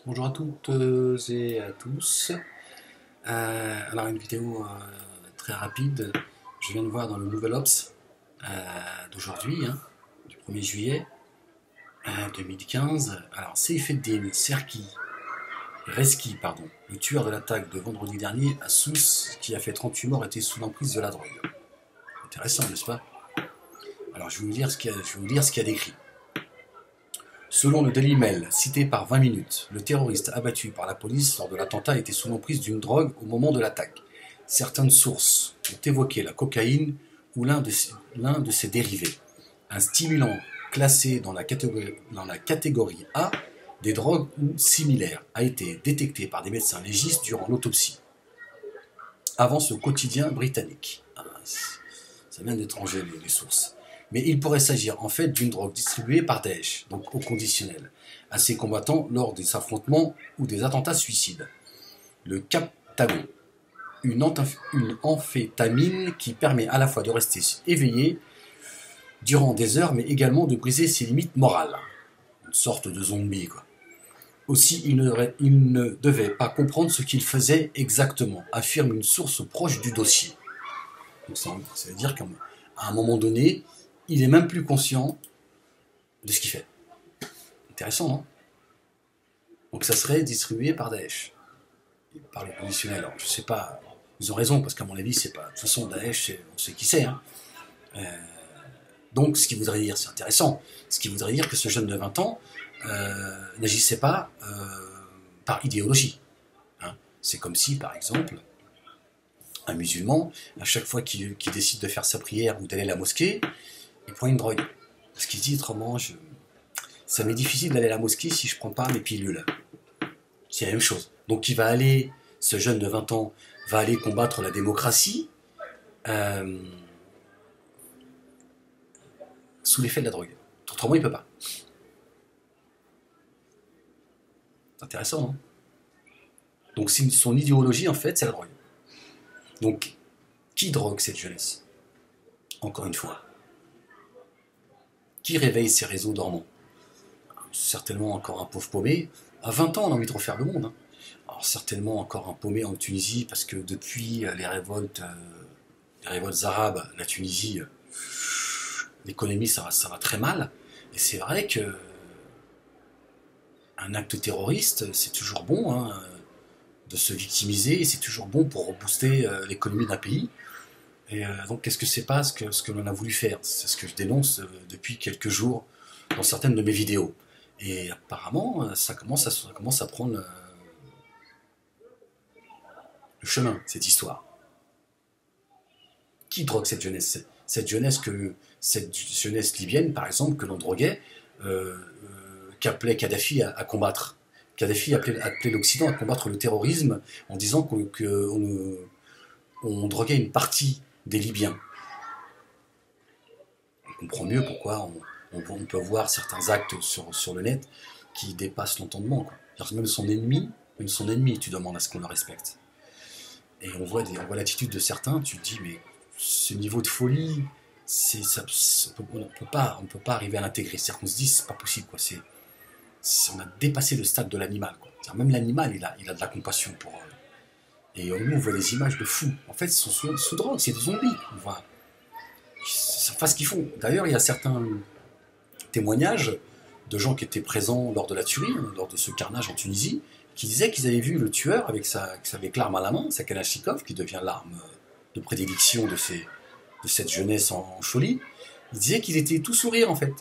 Bonjour à toutes et à tous. Alors une vidéo très rapide. Je viens de voir dans le Nouvel Obs d'aujourd'hui, du 1er juillet 2015. Alors Seyfeddin Reski, pardon, le tueur de l'attaque de vendredi dernier à Sousse, qui a fait 38 morts, était sous l'emprise de la drogue. Intéressant, n'est-ce pas? Alors je vais vous dire ce qu'il y a décrit. Selon le Daily Mail, cité par 20 minutes, le terroriste abattu par la police lors de l'attentat était sous l'emprise d'une drogue au moment de l'attaque. Certaines sources ont évoqué la cocaïne ou l'un de ses dérivés. Un stimulant classé dans la catégorie A des drogues ou similaires a été détecté par des médecins légistes durant l'autopsie. Avance le quotidien britannique. Ça vient d'étranger les sources. Mais il pourrait s'agir en fait d'une drogue distribuée par Daesh, donc au conditionnel, à ses combattants lors des affrontements ou des attentats suicides. Le Captagon, une amphétamine qui permet à la fois de rester éveillé durant des heures, mais également de briser ses limites morales. Une sorte de zombie, quoi. Aussi, il ne devait pas comprendre ce qu'il faisait exactement, affirme une source proche du dossier. Donc ça veut dire qu'à un moment donné, il est même plus conscient de ce qu'il fait. Intéressant, non? Donc ça serait distribué par Daesh, par le conditionnel. Alors je sais pas, ils ont raison, parce qu'à mon avis, c'est pas. De toute façon, Daesh, on sait qui c'est. Donc ce qui voudrait dire, c'est intéressant, ce qui voudrait dire que ce jeune de 20 ans n'agissait pas par idéologie. C'est comme si, par exemple, un musulman, à chaque fois qu'il décide de faire sa prière ou d'aller à la mosquée, il prend une drogue. Parce qu'il dit autrement, ça m'est difficile d'aller à la mosquée si je ne prends pas mes pilules. C'est la même chose. Donc ce jeune de 20 ans, va aller combattre la démocratie sous l'effet de la drogue. Autrement, il ne peut pas. C'est intéressant, non? Donc son idéologie, en fait, c'est la drogue. Donc, qui drogue cette jeunesse? Encore une fois. Qui réveille ces réseaux dormants? Certainement encore un pauvre paumé. À 20 ans, on a envie de refaire le monde. Alors certainement encore un paumé en Tunisie, parce que depuis les révoltes arabes, la Tunisie, l'économie, ça va très mal. Et c'est vrai que un acte terroriste, c'est toujours bon de se victimiser, et c'est toujours bon pour rebooster l'économie d'un pays. Et donc, qu'est-ce que c'est pas ce que l'on a voulu faire? C'est ce que je dénonce depuis quelques jours dans certaines de mes vidéos. Et apparemment, ça commence à prendre le chemin, cette histoire. Qui drogue cette jeunesse? Cette jeunesse libyenne, par exemple, que l'on droguait, qu'appelait Kadhafi à combattre. Kadhafi appelait l'Occident à combattre le terrorisme en disant qu'on droguait une partie des Libyens. On comprend mieux pourquoi on peut voir certains actes sur le net qui dépassent l'entendement. Même son ennemi, tu demandes à ce qu'on le respecte. Et on voit l'attitude de certains, tu te dis, mais ce niveau de folie, on ne peut pas arriver à l'intégrer. C'est-à-dire qu'on se dit, c'est pas possible, quoi. On a dépassé le stade de l'animal, quoi. Même l'animal, il a de la compassion pour eux. Et nous, on voit des images de fous. En fait, ils sont sous drogue, c'est des zombies. On voit, ils savent pas ce qu'ils font. D'ailleurs, il y a certains témoignages de gens qui étaient présents lors de la tuerie, lors de ce carnage en Tunisie, qui disaient qu'ils avaient vu le tueur avec l'arme à la main, sa Kalachnikov, qui devient l'arme de prédilection de cette jeunesse en folie. Ils disaient qu'il était tout sourire, en fait.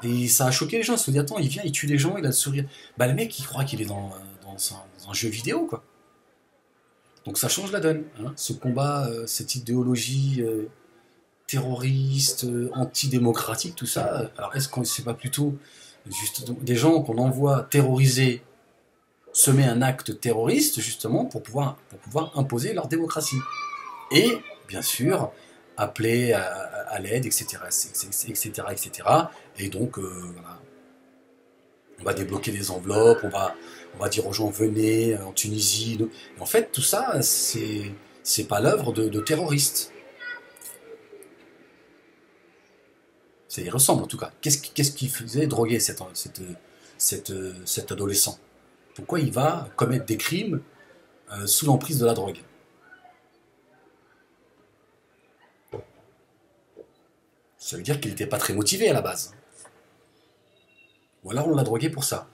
Et ça a choqué les gens. Ils se sont dit, attends, il vient, il tue les gens, il a le sourire. Bah, le mec, il croit qu'il est dans un jeu vidéo, quoi. Donc ça change la donne. Ce combat, cette idéologie terroriste, antidémocratique, tout ça. Alors est-ce qu'on c'est pas plutôt juste des gens qu'on envoie terroriser, semer un acte terroriste justement pour pouvoir imposer leur démocratie? Et bien sûr appeler à l'aide, etc., etc., etc. Et donc voilà. On va débloquer des enveloppes, on va dire aux gens venez en Tunisie. Et en fait, tout ça, c'est pas l'œuvre de terroristes. Ça y ressemble en tout cas. Qu'est-ce qui faisait droguer cet adolescent? Pourquoi il va commettre des crimes sous l'emprise de la drogue? Ça veut dire qu'il n'était pas très motivé à la base. Ou alors on l'a drogué pour ça.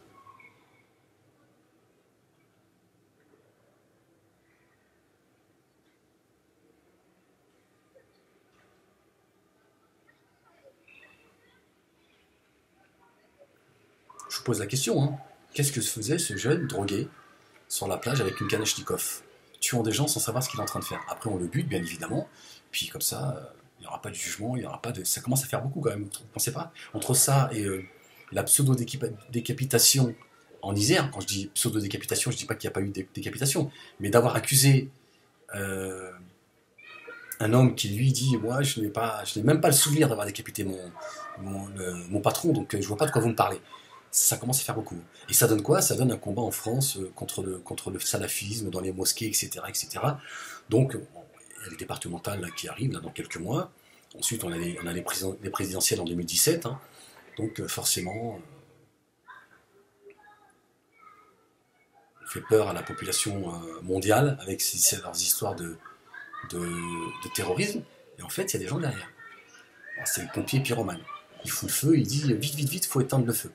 Je vous pose la question, hein. Qu'est-ce que faisait ce jeune drogué sur la plage avec une kalachnikov, tuant des gens sans savoir ce qu'il est en train de faire? Après on le bute, bien évidemment, puis comme ça, il n'y aura pas de jugement, il n'y aura pas de... Ça commence à faire beaucoup quand même, vous ne pensez pas? Entre ça et la pseudo-décapitation en Isère, quand je dis pseudo-décapitation, je ne dis pas qu'il n'y a pas eu de décapitation, mais d'avoir accusé euh, un homme qui lui dit moi je n'ai même pas le souvenir d'avoir décapité mon patron, donc je vois pas de quoi vous me parlez. Ça commence à faire beaucoup. Et ça donne quoi? Ça donne un combat en France contre le salafisme dans les mosquées, etc. etc. Donc il y a les départementales là, qui arrivent là, dans quelques mois. Ensuite on a les présidentielles en 2017, hein. Donc forcément on fait peur à la population mondiale avec leurs histoires de terrorisme, et en fait, il y a des gens derrière. C'est le pompier pyromane. Il fout le feu, il dit vite, vite, vite, faut éteindre le feu.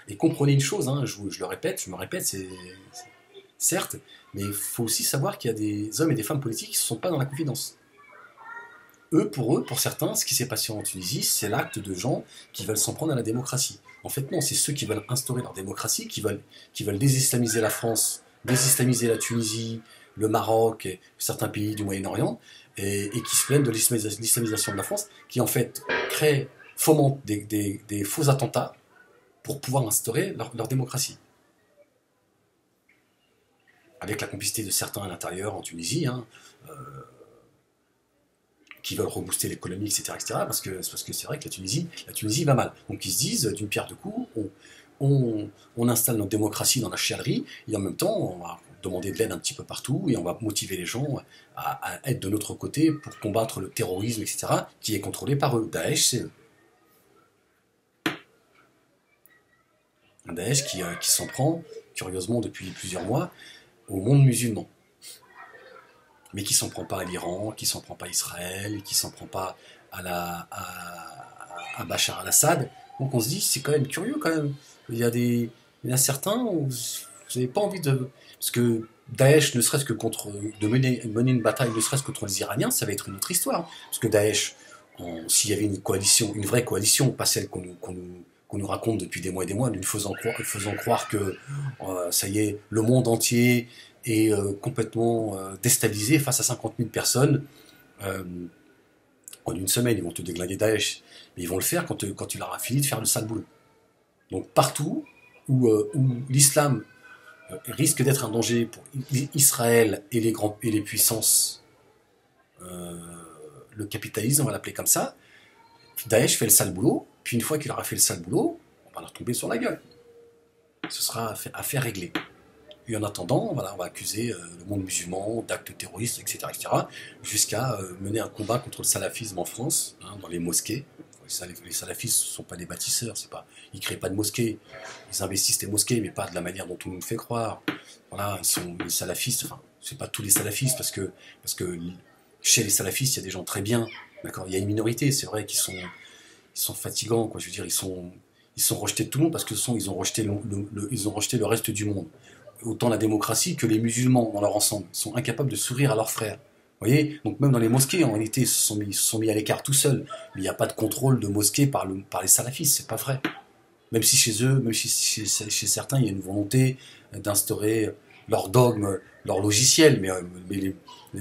Et comprenez une chose, hein, je le répète, je me répète, certes, mais il faut aussi savoir qu'il y a des hommes et des femmes politiques qui ne sont pas dans la confidence. Eux, pour certains, ce qui s'est passé en Tunisie, c'est l'acte de gens qui veulent s'en prendre à la démocratie. En fait, non, c'est ceux qui veulent instaurer leur démocratie, qui veulent désislamiser la France, désislamiser la Tunisie, le Maroc et certains pays du Moyen-Orient, et qui se plaignent de l'islamisation de la France, qui en fait fomentent des faux attentats pour pouvoir instaurer leur démocratie. Avec la complicité de certains à l'intérieur en Tunisie, hein, qui veulent rebooster l'économie, etc., etc., parce que c'est vrai que la Tunisie va mal. Donc ils se disent, d'une pierre deux coups, on installe notre démocratie dans la chialerie, et en même temps, on va demander de l'aide un petit peu partout, et on va motiver les gens à être de notre côté pour combattre le terrorisme, etc., qui est contrôlé par eux. Daesh, c'est eux. Un Daesh qui s'en prend, curieusement, depuis plusieurs mois, au monde musulman. Mais qui s'en prend pas à l'Iran, qui s'en prend pas à Israël, qui s'en prend pas à Bachar al-Assad. Donc on se dit, c'est quand même curieux quand même. Il y en a certains où vous n'avez pas envie de... Parce que Daesh, ne serait-ce que de mener une bataille, ne serait-ce que contre les Iraniens, ça va être une autre histoire. Parce que Daesh, s'il y avait une coalition, une vraie coalition, pas celle qu'on nous raconte depuis des mois et des mois, nous faisant croire que ça y est, le monde entier est complètement déstabilisé face à 50 000 personnes. En une semaine, ils vont te déglinguer Daesh, mais ils vont le faire quand tu leur as fini de faire le sale boulot. Donc partout où l'islam risque d'être un danger pour Israël et les puissances, le capitalisme, on va l'appeler comme ça, Daesh fait le sale boulot, puis une fois qu'il aura fait le sale boulot, on va leur tomber sur la gueule. Ce sera affaire réglée. Et en attendant, voilà, on va accuser le monde musulman d'actes terroristes, etc., jusqu'à mener un combat contre le salafisme en France, hein, dans les mosquées. Les salafistes ne sont pas des bâtisseurs, ils ne créent pas de mosquées, ils investissent les mosquées, mais pas de la manière dont on nous fait croire. Voilà, ils sont les salafistes, enfin, c'est pas tous les salafistes, parce que chez les salafistes, il y a des gens très bien, d'accord, il y a une minorité, c'est vrai, ils sont fatigants, quoi, je veux dire, ils sont rejetés de tout le monde, parce que ils ont rejeté le reste du monde. Autant la démocratie que les musulmans dans leur ensemble sont incapables de sourire à leurs frères. Vous voyez, donc même dans les mosquées, en réalité, ils se sont mis à l'écart tout seuls. Mais il n'y a pas de contrôle de mosquées par les salafistes, c'est pas vrai. Même si chez eux, même si chez certains, il y a une volonté d'instaurer leur dogme, leur logiciel, mais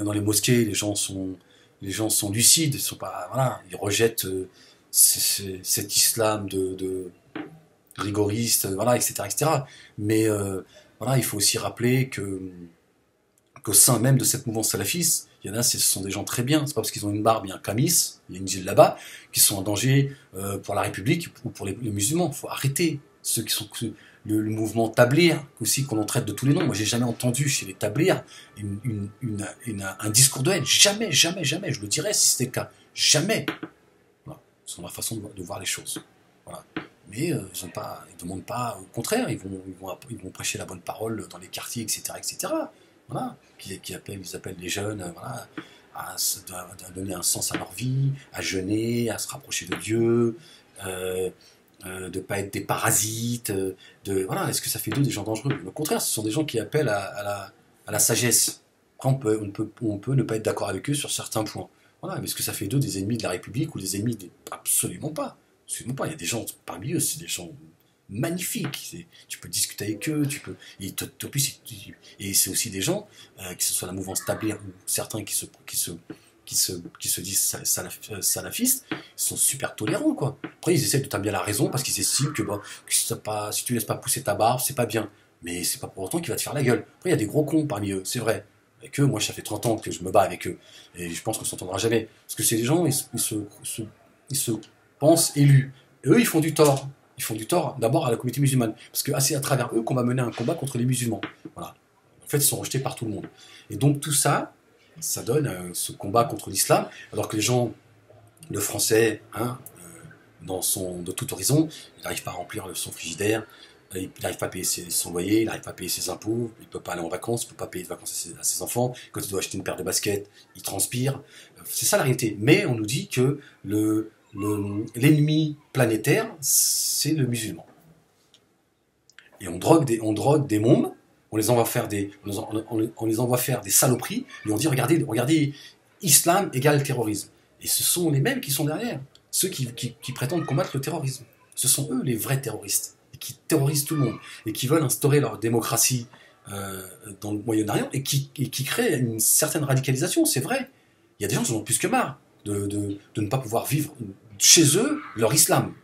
dans les mosquées, les gens sont lucides, ils rejettent cet islam de rigoriste, voilà, etc., etc. Mais voilà, il faut aussi rappeler qu'au sein même de cette mouvance salafiste, il y en a, ce sont des gens très bien. C'est pas parce qu'ils ont une barbe, il y a un camis, il y a une gile là-bas, qui sont en danger pour la République ou pour les musulmans. Il faut arrêter ceux qui sont le mouvement Tabligh, aussi qu'on en traite de tous les noms. Moi, j'ai jamais entendu chez les Tabligh un discours de haine. Jamais, jamais, jamais. Je le dirais si c'était le cas. Jamais. Voilà. Ils ont leur façon de voir les choses. Voilà. Mais ils ne demandent pas, au contraire, ils vont prêcher la bonne parole dans les quartiers, etc. etc. Voilà. Ils appellent les jeunes voilà, à donner un sens à leur vie, à jeûner, à se rapprocher de Dieu, de ne pas être des parasites. Voilà. Est-ce que ça fait d'eux des gens dangereux? Au contraire, ce sont des gens qui appellent à la sagesse. Après, on peut ne pas être d'accord avec eux sur certains points. Voilà, mais est-ce que ça fait d'eux des ennemis de la République ou des ennemis des... Absolument pas. Absolument pas. Il y a des gens parmi eux, c'est des gens magnifiques. Tu peux discuter avec eux, tu peux. Et c'est aussi des gens, que ce soit la mouvance tabligh ou certains qui se disent salafistes, ils sont super tolérants, quoi. Après, ils essaient de t'amener la raison parce qu'ils estiment que, si tu laisses pas pousser ta barbe, c'est pas bien. Mais c'est pas pour autant qu'il va te faire la gueule. Après, il y a des gros cons parmi eux, c'est vrai. Avec eux, moi, ça fait 30 ans que je me bats avec eux. Et je pense qu'on s'entendra jamais. Parce que c'est des gens, ils se pensent élus. Et eux, ils font du tort. Ils font du tort d'abord à la communauté musulmane. Parce que c'est à travers eux qu'on va mener un combat contre les musulmans. Voilà. En fait, ils sont rejetés par tout le monde. Et donc tout ça, ça donne ce combat contre l'islam. Alors que les gens, le français, de tout horizon, il n'arrive pas à remplir son frigidaire. Il n'arrive pas à payer son loyer, il n'arrive pas à payer ses impôts, il ne peut pas aller en vacances, il ne peut pas payer de vacances à ses enfants. Quand il doit acheter une paire de baskets, il transpire. C'est ça la réalité. Mais on nous dit que l'ennemi planétaire, c'est le musulman. Et on drogue des mômes, on les envoie faire on les envoie faire des saloperies, et on dit regardez, islam égale terrorisme. Et ce sont les mêmes qui sont derrière, ceux qui prétendent combattre le terrorisme. Ce sont eux les vrais terroristes, et qui terrorisent tout le monde, et qui veulent instaurer leur démocratie dans le Moyen-Orient, et qui créent une certaine radicalisation, c'est vrai. Il y a des gens qui en ont plus que marre de ne pas pouvoir vivre chez eux leur islam.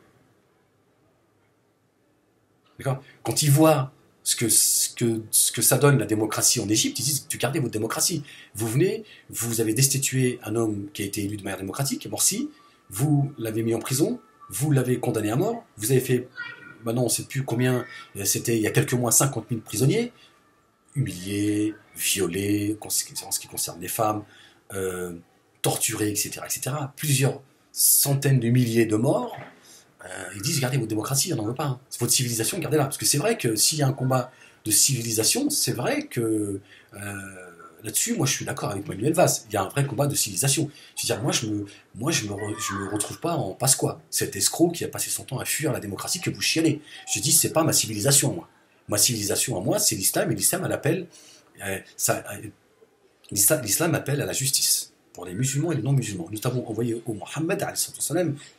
D'accord ? Quand ils voient ce que ça donne la démocratie en Égypte, ils disent tu gardez votre démocratie. Vous avez destitué un homme qui a été élu de manière démocratique, Morsi, vous l'avez mis en prison, vous l'avez condamné à mort, vous avez fait, maintenant on ne sait plus combien, c'était il y a quelques mois 50 000 prisonniers, humiliés, violés, en ce qui concerne les femmes, torturés, etc., etc. Plusieurs centaines de milliers de morts. Ils disent gardez votre démocratie, on n'en veut pas. Hein. Votre civilisation, gardez-la. Parce que c'est vrai que s'il y a un combat de civilisation, c'est vrai que là-dessus, moi je suis d'accord avec Manuel Valls. Il y a un vrai combat de civilisation. C'est-à-dire, moi je me retrouve pas en Pasqua. Cet escroc qui a passé son temps à fuir la démocratie que vous chialez. Je dis, c'est pas ma civilisation, moi. Ma civilisation à moi, c'est l'islam, et l'islam, elle appelle. L'islam appelle à la justice pour les musulmans et les non-musulmans. Nous t'avons envoyé au Mohammed,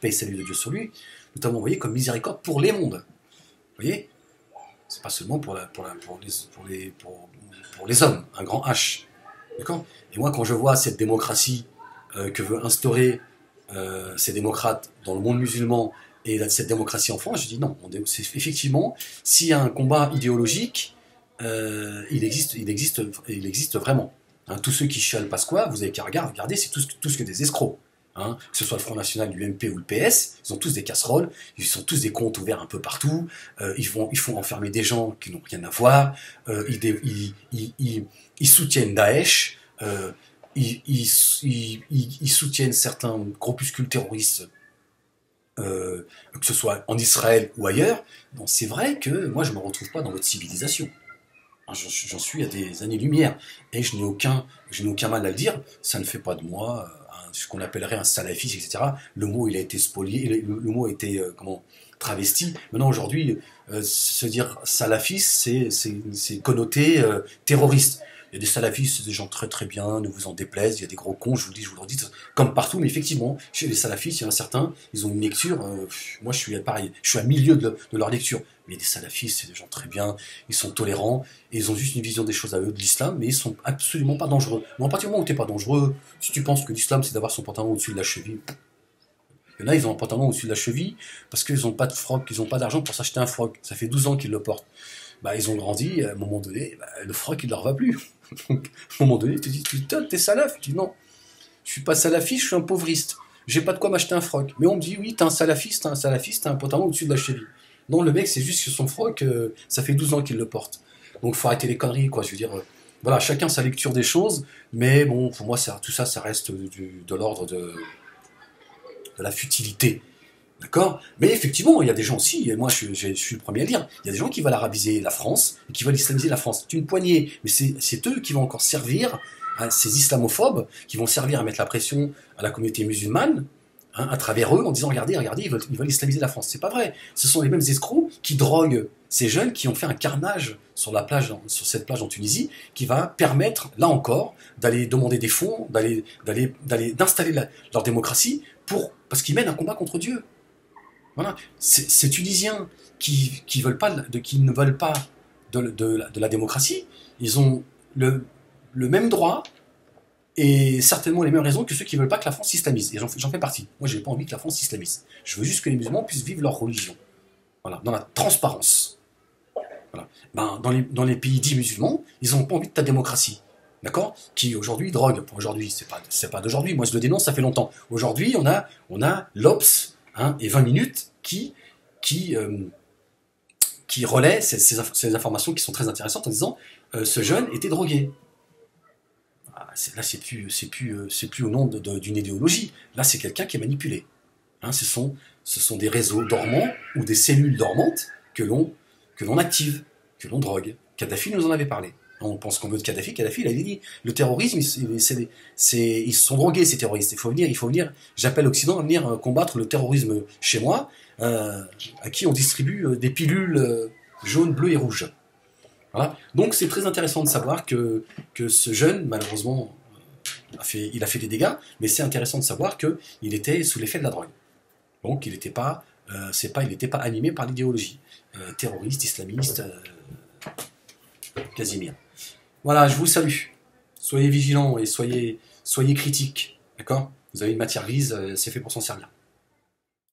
paix et salut de Dieu sur lui, nous t'avons envoyé comme miséricorde pour les mondes. Vous voyez? C'est pas seulement pour les hommes, un grand H. D'accord? Et moi, quand je vois cette démocratie que veut instaurer ces démocrates dans le monde musulman et cette démocratie en France, je dis non. Effectivement, s'il y a un combat idéologique, il existe vraiment. Hein, tous ceux qui chialent Pasqua, vous avez qu'à regarder, c'est tous que des escrocs. Hein, que ce soit le Front National, l'UMP ou le PS, ils ont tous des casseroles, ils sont tous des comptes ouverts un peu partout, ils font enfermer des gens qui n'ont rien à voir, ils soutiennent Daesh, ils soutiennent certains groupuscules terroristes, que ce soit en Israël ou ailleurs. Bon, c'est vrai que moi je ne me retrouve pas dans votre civilisation. J'en suis à des années-lumière, et je n'ai aucun mal à le dire, ça ne fait pas de moi ce qu'on appellerait un salafiste, etc. Le mot, il a été spolié, le mot a été travesti. Maintenant, aujourd'hui, se dire salafiste, c'est connoté terroriste. Il y a des salafistes, c'est des gens très très bien, ne vous en déplaise, il y a des gros cons, je vous le redis, comme partout, mais effectivement, chez les salafistes, il y en a certains, ils ont une lecture, moi je suis pareil, je suis à milieu de leur lecture, mais des salafistes, c'est des gens très bien, ils sont tolérants, et ils ont juste une vision des choses à eux de l'islam, mais ils sont absolument pas dangereux. Mais à partir du moment où t'es pas dangereux, si tu penses que l'islam c'est d'avoir son pantalon au-dessus de la cheville, il y en a, ils ont un pantalon au-dessus de la cheville, parce qu'ils n'ont pas de froc, ils n'ont pas d'argent pour s'acheter un froc, ça fait 12 ans qu'ils le portent. Bah, ils ont grandi, à un moment donné, le froc il leur va plus. Donc, à un moment donné, ils te disent putain, t'es salaf. Je dis non, je suis pas salafiste, je suis un pauvriste. J'ai pas de quoi m'acheter un froc. Mais on me dit oui, t'es un salafiste, t'as un pantalon au-dessus de la cheville. Non, le mec, c'est juste que son froc, ça fait 12 ans qu'il le porte. Donc faut arrêter les conneries, quoi. Je veux dire, voilà, chacun sa lecture des choses, mais bon, pour moi, tout ça, ça reste de l'ordre de la futilité. D'accord? Mais effectivement, il y a des gens aussi, et moi je suis le premier à le dire, il y a des gens qui veulent arabiser la France et qui veulent islamiser la France. C'est une poignée, mais c'est eux qui vont encore servir à ces islamophobes, qui vont servir à mettre la pression à la communauté musulmane, hein, à travers eux, en disant regardez, regardez, ils veulent islamiser la France. C'est pas vrai. Ce sont les mêmes escrocs qui droguent ces jeunes qui ont fait un carnage sur la plage, sur cette plage en Tunisie, qui va permettre, là encore, d'aller demander des fonds, d'installer leur démocratie parce qu'ils mènent un combat contre Dieu. Voilà. Ces Tunisiens qui ne veulent pas de la démocratie, ils ont le même droit et certainement les mêmes raisons que ceux qui ne veulent pas que la France s'islamise. Et j'en fais partie. Moi, je n'ai pas envie que la France s'islamise. Je veux juste que les musulmans puissent vivre leur religion. Voilà, dans la transparence. Voilà. Ben, dans les pays dits musulmans, ils n'ont pas envie de ta démocratie. D'accord? Qui aujourd'hui drogue. Pour aujourd'hui, c'est pas d'aujourd'hui. Moi, je le dénonce, ça fait longtemps. Aujourd'hui, on a l'Obs, hein, et 20 minutes qui relaie ces informations qui sont très intéressantes en disant ce jeune était drogué. Là, c'est plus au nom d'une idéologie. Là, c'est quelqu'un qui est manipulé. Hein, ce sont des réseaux dormants ou des cellules dormantes que l'on active, que l'on drogue. Kadhafi nous en avait parlé. On pense qu'on veut de Kadhafi. Kadhafi, il avait dit le terrorisme, ils se sont drogués, ces terroristes. Il faut venir. J'appelle l'Occident à venir combattre le terrorisme chez moi, à qui on distribue des pilules jaunes, bleues et rouges. Voilà. Donc c'est très intéressant de savoir que ce jeune, malheureusement, il a fait des dégâts, mais c'est intéressant de savoir qu'il était sous l'effet de la drogue. Donc il n'était pas animé par l'idéologie terroriste, islamiste, Casimir. Voilà, je vous salue. Soyez vigilants et soyez critiques. D'accord? Vous avez une matière grise, c'est fait pour s'en servir.